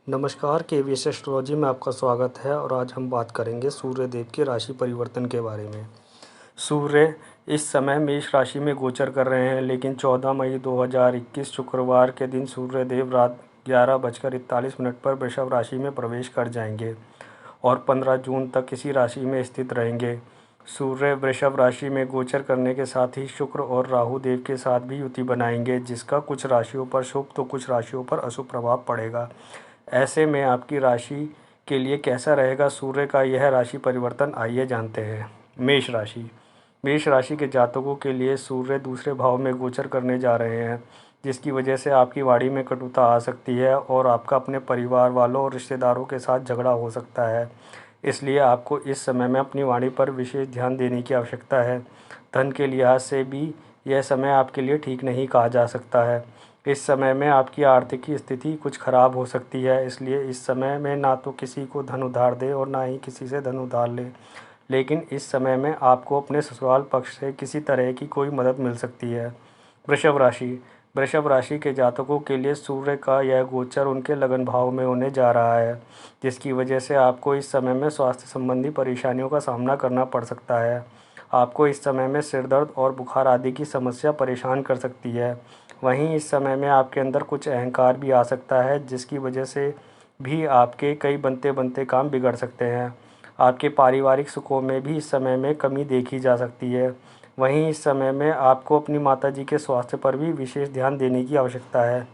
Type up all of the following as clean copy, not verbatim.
नमस्कार, KVS astrology में आपका स्वागत है और आज हम बात करेंगे सूर्य देव के राशि परिवर्तन के बारे में। सूर्य इस समय मेष राशि में गोचर कर रहे हैं, लेकिन 14 मई 2021 शुक्रवार के दिन सूर्य देव रात 11:41 पर वृषभ राशि में प्रवेश कर जाएंगे और 15 जून तक इसी राशि में स्थित रहेंगे। सूर्य वृषभ राशि में गोचर करने के साथ ही शुक्र और राहु देव के साथ भी युति बनाएंगे, जिसका कुछ राशियों पर शुभ तो कुछ राशियों पर अशुभ प्रभाव पड़ेगा। ऐसे में आपकी राशि के लिए कैसा रहेगा सूर्य का यह राशि परिवर्तन, आइए जानते हैं। मेष राशि के जातकों के लिए सूर्य दूसरे भाव में गोचर करने जा रहे हैं, जिसकी वजह से आपकी वाणी में कटुता आ सकती है और आपका अपने परिवार वालों और रिश्तेदारों के साथ झगड़ा हो सकता है। इसलिए आपको इस समय में अपनी वाणी पर विशेष ध्यान देने की आवश्यकता है। धन के लिहाज से भी यह समय आपके लिए ठीक नहीं कहा जा सकता है। इस समय में आपकी आर्थिक स्थिति कुछ खराब हो सकती है, इसलिए इस समय में ना तो किसी को धन उधार दें और ना ही किसी से धन उधार लें। लेकिन इस समय में आपको अपने ससुराल पक्ष से किसी तरह की कोई मदद मिल सकती है। वृषभ राशि के जातकों के लिए सूर्य का यह गोचर उनके लगन भाव में होने जा रहा है, जिसकी वजह से आपको इस समय में स्वास्थ्य संबंधी परेशानियों का सामना करना पड़ सकता है। आपको इस समय में सिर दर्द और बुखार आदि की समस्या परेशान कर सकती है। वहीं इस समय में आपके अंदर कुछ अहंकार भी आ सकता है, जिसकी वजह से भी आपके कई बनते बनते काम बिगड़ सकते हैं। आपके पारिवारिक सुखों में भी इस समय में कमी देखी जा सकती है। वहीं इस समय में आपको अपनी माताजी के स्वास्थ्य पर भी विशेष ध्यान देने की आवश्यकता है।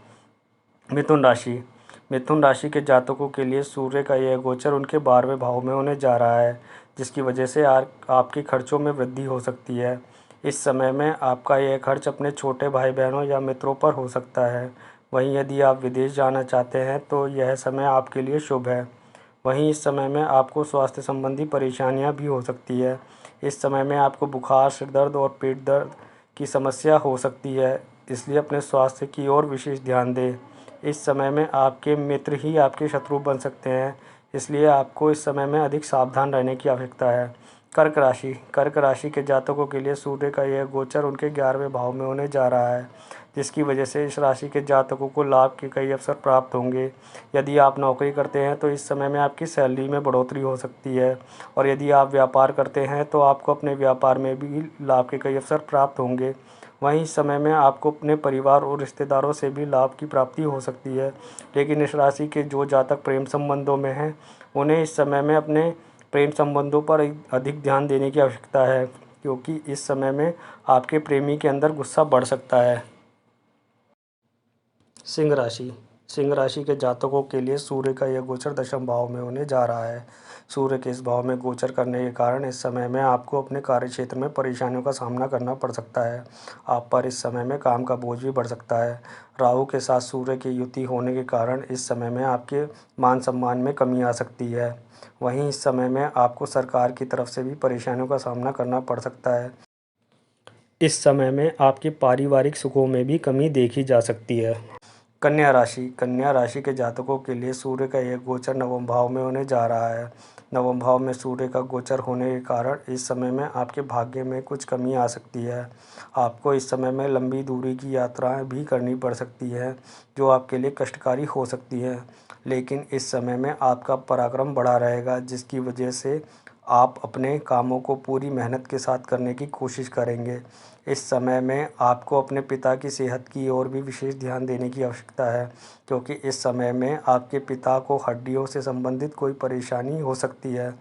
मिथुन राशि के जातकों के लिए सूर्य का यह गोचर उनके 12वें भाव में होने जा रहा है, जिसकी वजह से आपके खर्चों में वृद्धि हो सकती है। इस समय में आपका यह खर्च अपने छोटे भाई बहनों या मित्रों पर हो सकता है। वहीं यदि आप विदेश जाना चाहते हैं तो यह समय आपके लिए शुभ है। वहीं इस समय में आपको स्वास्थ्य संबंधी परेशानियां भी हो सकती है। इस समय में आपको बुखार, सिर दर्द और पेट दर्द की समस्या हो सकती है, इसलिए अपने स्वास्थ्य की ओर विशेष ध्यान दें। इस समय में आपके मित्र ही आपके शत्रु बन सकते हैं, इसलिए आपको इस समय में अधिक सावधान रहने की आवश्यकता है। कर्क राशि के जातकों के लिए सूर्य का यह गोचर उनके 11वें भाव में होने जा रहा है, जिसकी वजह से इस राशि के जातकों को लाभ के कई अवसर प्राप्त होंगे। यदि आप नौकरी करते हैं तो इस समय में आपकी सैलरी में बढ़ोतरी हो सकती है, और यदि आप व्यापार करते हैं तो आपको अपने व्यापार में भी लाभ के कई अवसर प्राप्त होंगे। वहीं इस समय में आपको अपने परिवार और रिश्तेदारों से भी लाभ की प्राप्ति हो सकती है। लेकिन इस राशि के जो जातक प्रेम संबंधों में हैं, उन्हें इस समय में अपने प्रेम संबंधों पर अधिक ध्यान देने की आवश्यकता है, क्योंकि इस समय में आपके प्रेमी के अंदर गुस्सा बढ़ सकता है। सिंह राशि के जातकों के लिए सूर्य का यह गोचर 10वें भाव में होने जा रहा है। सूर्य के इस भाव में गोचर करने के कारण इस समय में आपको अपने कार्य क्षेत्र में परेशानियों का सामना करना पड़ सकता है। आप पर इस समय में काम का बोझ भी बढ़ सकता है। राहु के साथ सूर्य की युति होने के कारण इस समय में आपके मान सम्मान में कमी आ सकती है। वहीं इस समय में आपको सरकार की तरफ से भी परेशानियों का सामना करना पड़ सकता है। इस समय में आपके पारिवारिक सुखों में भी कमी देखी जा सकती है। कन्या राशि के जातकों के लिए सूर्य का यह गोचर 9वें भाव में होने जा रहा है। 9वें भाव में सूर्य का गोचर होने के कारण इस समय में आपके भाग्य में कुछ कमी आ सकती है। आपको इस समय में लंबी दूरी की यात्राएं भी करनी पड़ सकती है, जो आपके लिए कष्टकारी हो सकती है। लेकिन इस समय में आपका पराक्रम बढ़ा रहेगा, जिसकी वजह से आप अपने कामों को पूरी मेहनत के साथ करने की कोशिश करेंगे। इस समय में आपको अपने पिता की सेहत की ओर भी विशेष ध्यान देने की आवश्यकता है, क्योंकि इस समय में आपके पिता को हड्डियों से संबंधित कोई परेशानी हो सकती है।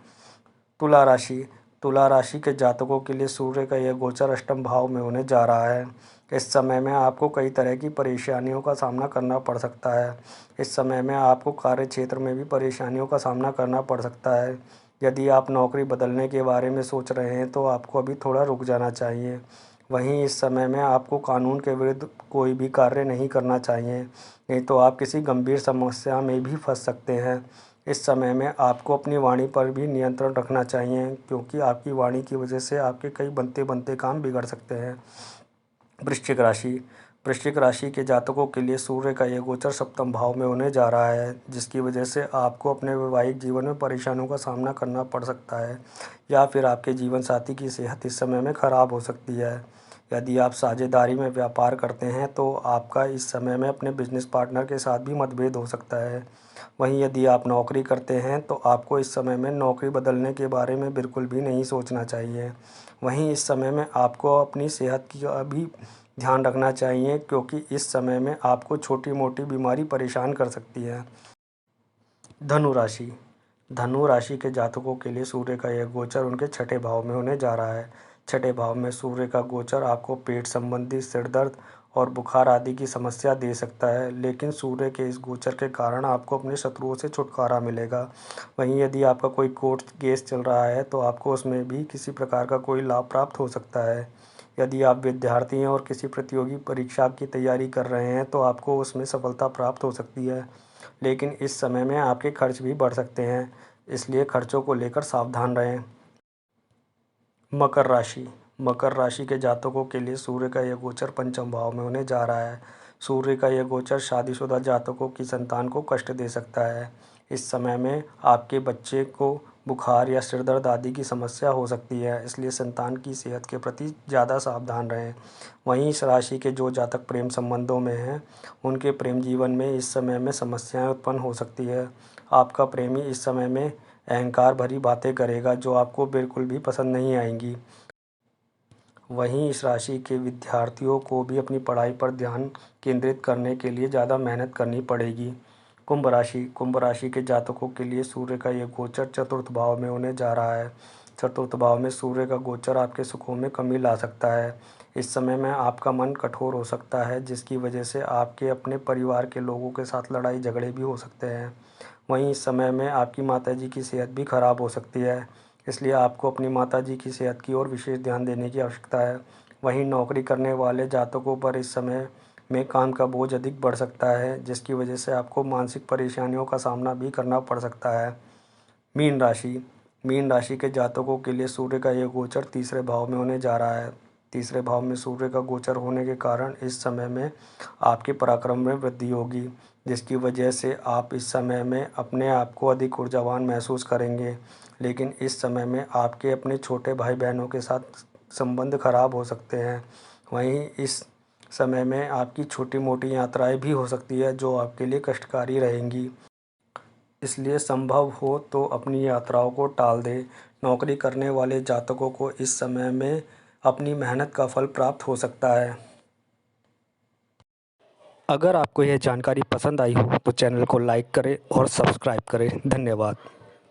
तुला राशि के जातकों के लिए सूर्य का यह गोचर 8वें भाव में होने जा रहा है। इस समय में आपको कई तरह की परेशानियों का सामना करना पड़ सकता है। इस समय में आपको कार्य क्षेत्र में भी परेशानियों का सामना करना पड़ सकता है। यदि आप नौकरी बदलने के बारे में सोच रहे हैं तो आपको अभी थोड़ा रुक जाना चाहिए। वहीं इस समय में आपको कानून के विरुद्ध कोई भी कार्य नहीं करना चाहिए, नहीं तो आप किसी गंभीर समस्या में भी फंस सकते हैं। इस समय में आपको अपनी वाणी पर भी नियंत्रण रखना चाहिए, क्योंकि आपकी वाणी की वजह से आपके कई बनते बनते काम बिगड़ सकते हैं। वृश्चिक राशि के जातकों के लिए सूर्य का यह गोचर 7वें भाव में होने जा रहा है, जिसकी वजह से आपको अपने वैवाहिक जीवन में परेशानियों का सामना करना पड़ सकता है, या फिर आपके जीवन साथी की सेहत इस समय में खराब हो सकती है। यदि आप साझेदारी में व्यापार करते हैं तो आपका इस समय में अपने बिजनेस पार्टनर के साथ भी मतभेद हो सकता है। वहीं यदि आप नौकरी करते हैं तो आपको इस समय में नौकरी बदलने के बारे में बिल्कुल भी नहीं सोचना चाहिए। वहीं इस समय में आपको अपनी सेहत का भी ध्यान रखना चाहिए, क्योंकि इस समय में आपको छोटी मोटी बीमारी परेशान कर सकती है। धनु राशि। धनु राशि के जातकों के लिए सूर्य का यह गोचर उनके छठे भाव में होने जा रहा है। छठे भाव में सूर्य का गोचर आपको पेट संबंधी सिर दर्द और बुखार आदि की समस्या दे सकता है, लेकिन सूर्य के इस गोचर के कारण आपको अपने शत्रुओं से छुटकारा मिलेगा। वहीं यदि आपका कोई कोर्ट केस चल रहा है तो आपको उसमें भी किसी प्रकार का कोई लाभ प्राप्त हो सकता है। यदि आप विद्यार्थी हैं और किसी प्रतियोगी परीक्षा की तैयारी कर रहे हैं तो आपको उसमें सफलता प्राप्त हो सकती है, लेकिन इस समय में आपके खर्च भी बढ़ सकते हैं, इसलिए खर्चों को लेकर सावधान रहें। मकर राशि। मकर राशि के जातकों के लिए सूर्य का यह गोचर पंचम भाव में होने जा रहा है। सूर्य का यह गोचर शादीशुदा जातकों की संतान को कष्ट दे सकता है। इस समय में आपके बच्चे को बुखार या सिर दर्द आदि की समस्या हो सकती है, इसलिए संतान की सेहत के प्रति ज़्यादा सावधान रहें। वहीं इस राशि के जो जातक प्रेम संबंधों में हैं उनके प्रेम जीवन में इस समय में समस्याएं उत्पन्न हो सकती है। आपका प्रेमी इस समय में अहंकार भरी बातें करेगा जो आपको बिल्कुल भी पसंद नहीं आएंगी। वहीं इस राशि के विद्यार्थियों को भी अपनी पढ़ाई पर ध्यान केंद्रित करने के लिए ज़्यादा मेहनत करनी पड़ेगी। कुंभ राशि के जातकों के लिए सूर्य का यह गोचर चतुर्थ भाव में होने जा रहा है। चतुर्थ भाव में सूर्य का गोचर आपके सुखों में कमी ला सकता है। इस समय में आपका मन कठोर हो सकता है, जिसकी वजह से आपके अपने परिवार के लोगों के साथ लड़ाई झगड़े भी हो सकते हैं। वहीं इस समय में आपकी माताजी की सेहत भी खराब हो सकती है, इसलिए आपको अपनी माताजी की सेहत की ओर विशेष ध्यान देने की आवश्यकता है। वहीं नौकरी करने वाले जातकों पर इस समय में काम का बोझ अधिक बढ़ सकता है, जिसकी वजह से आपको मानसिक परेशानियों का सामना भी करना पड़ सकता है। मीन राशि। मीन राशि के जातकों के लिए सूर्य का यह गोचर तीसरे भाव में होने जा रहा है। तीसरे भाव में सूर्य का गोचर होने के कारण इस समय में आपके पराक्रम में वृद्धि होगी, जिसकी वजह से आप इस समय में अपने आप को अधिक ऊर्जावान महसूस करेंगे। लेकिन इस समय में आपके अपने छोटे भाई बहनों के साथ संबंध खराब हो सकते हैं। वहीं इस समय में आपकी छोटी मोटी यात्राएं भी हो सकती है जो आपके लिए कष्टकारी रहेंगी, इसलिए संभव हो तो अपनी यात्राओं को टाल दें। नौकरी करने वाले जातकों को इस समय में अपनी मेहनत का फल प्राप्त हो सकता है। अगर आपको यह जानकारी पसंद आई हो तो चैनल को लाइक करें और सब्सक्राइब करें। धन्यवाद।